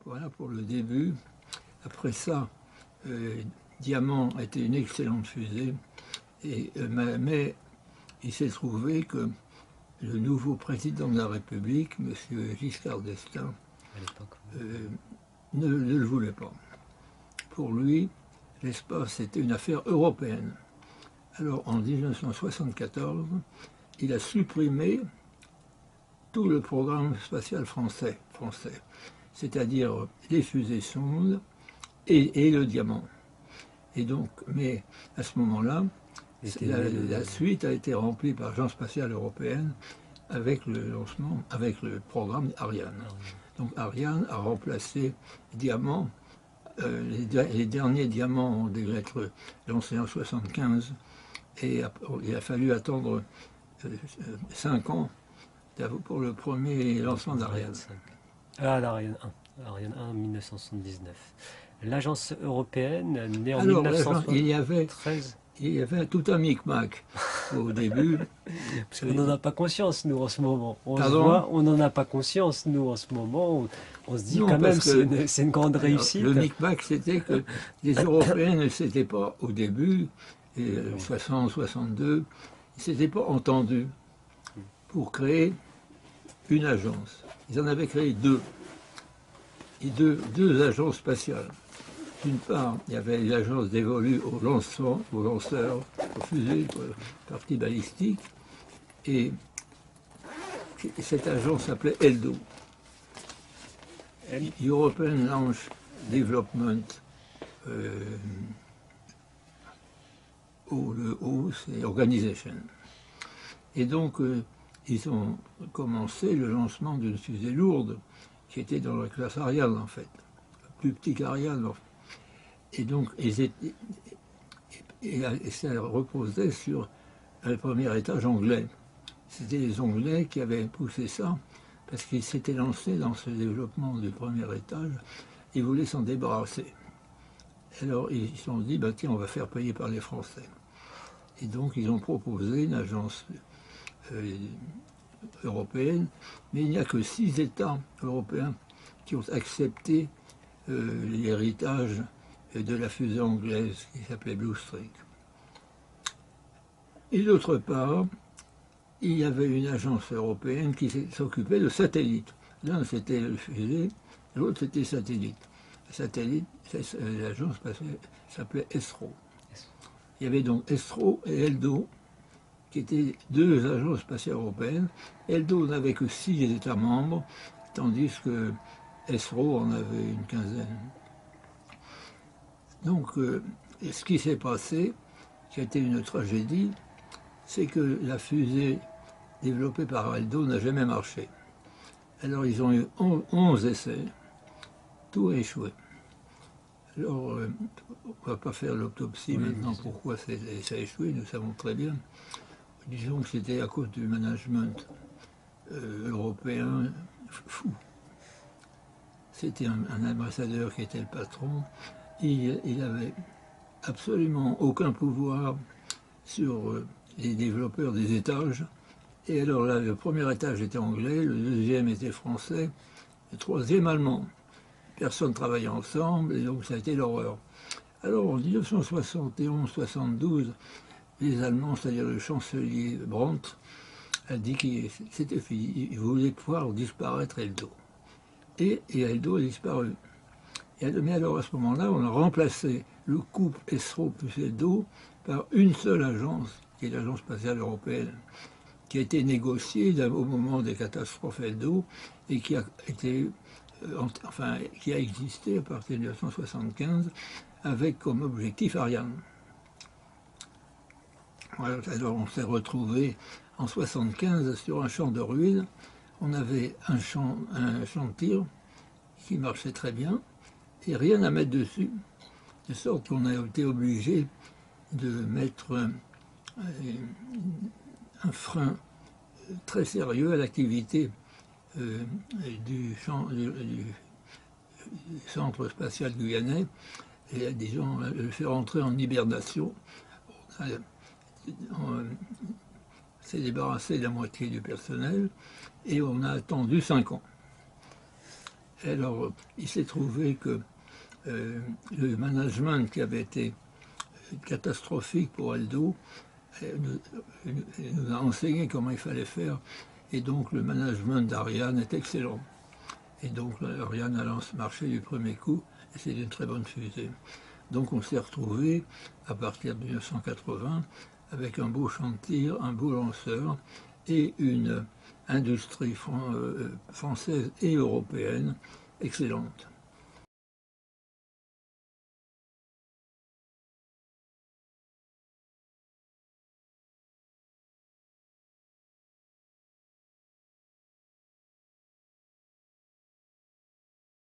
voilà pour le début. Après ça, Diamant était une excellente fusée, mais il s'est trouvé que le nouveau président de la République, M. Giscard d'Estaing, ne le voulait pas. Pour lui, l'espace était une affaire européenne. Alors en 1974, il a supprimé tout le programme spatial français, c'est-à-dire les fusées-sondes et le Diamant. Et donc, mais à ce moment-là, la suite a été remplie par l'Agence spatiale européenne avec le lancement, avec le programme Ariane. Donc Ariane a remplacé Diamant. Les derniers diamants ont dû être lancés en 1975 et il a fallu attendre 5 ans pour le premier lancement d'Ariane. Ah, d'Ariane 1. Ariane 1 en 1979. L'agence européenne, née en Alors, 1973. Il y avait tout un micmac au début. Parce qu'on n'en a pas conscience, nous, en ce moment. On n'en a pas conscience, nous, en ce moment. On se dit non, quand même, c'est une grande réussite. Le micmac, c'était que les Européens ne s'étaient pas, au début, 60, 62, ils ne s'étaient pas entendus pour créer une agence. Ils en avaient créé deux agences spatiales. D'une part, il y avait l'agence dévolue aux lanceurs, aux fusées, aux parties balistiques, et cette agence s'appelait ELDO, European Launch Development, c'est Organization. Et donc, ils ont commencé le lancement d'une fusée lourde, qui était dans la classe Ariane, en fait, plus petit qu'Ariane, en fait. Et donc, ça reposait sur le premier étage anglais. C'était les Anglais qui avaient poussé ça, parce qu'ils s'étaient lancés dans ce développement du premier étage. Ils voulaient s'en débarrasser. Alors, ils se sont dit, bah, tiens, on va faire payer par les Français. Et donc, ils ont proposé une agence européenne, mais il n'y a que 6 États européens qui ont accepté l'héritage de la fusée anglaise qui s'appelait Blue Streak. Et d'autre part, il y avait une agence européenne qui s'occupait de satellites. L'un c'était le fusée, l'autre c'était satellite. Satellite, l'agence s'appelait ESRO. Il y avait donc ESRO et ELDO, qui étaient 2 agences spatiales européennes. ELDO n'avait que 6 États membres, tandis que ESRO en avait une quinzaine. Donc, ce qui s'est passé, qui a été une tragédie, c'est que la fusée développée par ELDO n'a jamais marché. Alors, ils ont eu 11 essais, tout a échoué. Alors, on ne va pas faire l'autopsie maintenant, pourquoi ça a échoué, nous savons très bien. Disons que c'était à cause du management européen fou. C'était un ambassadeur qui était le patron. Il n'avait absolument aucun pouvoir sur les développeurs des étages. Et alors là, le premier étage était anglais, le deuxième était français, le troisième allemand. Personne ne travaillait ensemble, et donc ça a été l'horreur. Alors en 1971-72, les Allemands, c'est-à-dire le chancelier Brandt, a dit que c'était fini, il voulait pouvoir disparaître ELDO. Et ELDO a disparu. Mais alors à ce moment-là, on a remplacé le couple ESRO plus ELDO par une seule agence, qui est l'Agence spatiale européenne, qui a été négociée au moment des catastrophes ELDO et qui a existé à partir de 1975 avec comme objectif Ariane. Alors on s'est retrouvé en 1975 sur un champ de ruines. On avait un champ de tir qui marchait très bien et rien à mettre dessus, de sorte qu'on a été obligé de mettre un frein très sérieux à l'activité du centre spatial guyanais et disons le faire entrer en hibernation. On s'est débarrassé de la moitié du personnel et on a attendu 5 ans. Alors, il s'est trouvé que le management qui avait été catastrophique pour Aldo nous a enseigné comment il fallait faire. Et donc, le management d'Ariane est excellent. Et donc, Ariane a lancé marché du premier coup, et c'est une très bonne fusée. Donc, on s'est retrouvé à partir de 1980 avec un beau champ de tir, un beau lanceur et une industrie française et européenne excellente.